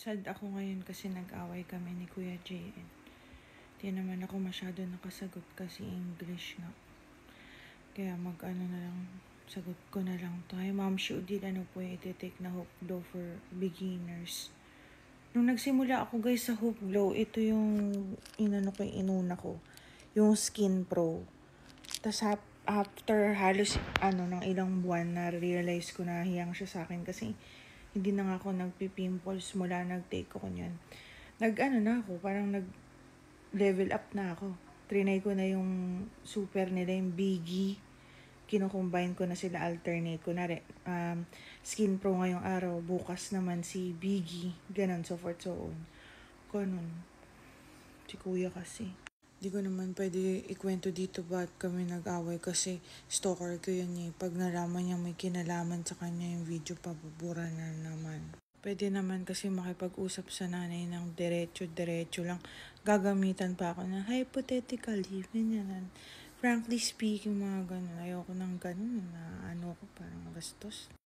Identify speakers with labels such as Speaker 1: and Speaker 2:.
Speaker 1: sad ako ngayon kasi nag-away kami ni Kuya JN. Di naman ako masyado nakasagot kasi English nga. Kaya sagot ko na lang to. Hi Ma'am Shudit, ano po yung iti-take na Hope Glow for beginners? Nung nagsimula ako guys sa Hope Glow, ito yung inuna ko. Yung Skin Pro. Tapos after halos ng ilang buwan na realize ko na hiyang siya sa akin kasi hindi na nga ako nagpipimples mula nag-take ko niyan. Parang nag-level up na ako. Trinay ko na yung super nila, yung Biggie. Kino-combine ko na sila, alternate ko na Skin Pro ngayong araw, bukas naman si Biggie, ganun, so forth, so on. Ganun. Si Kuya kasi. Di ko naman pwede ikwento dito ba't kami nag-away kasi stalker ko yun eh. Pag nalaman niya may kinalaman sa kanya yung video, pabubura na naman. Pwede naman kasi makipag-usap sa nanay ng diretso-diretso lang. Gagamitan pa ako ng hypothetically, ganyan. Frankly speaking, mga ganun. Ayoko ng ganun na ko, parang gastos.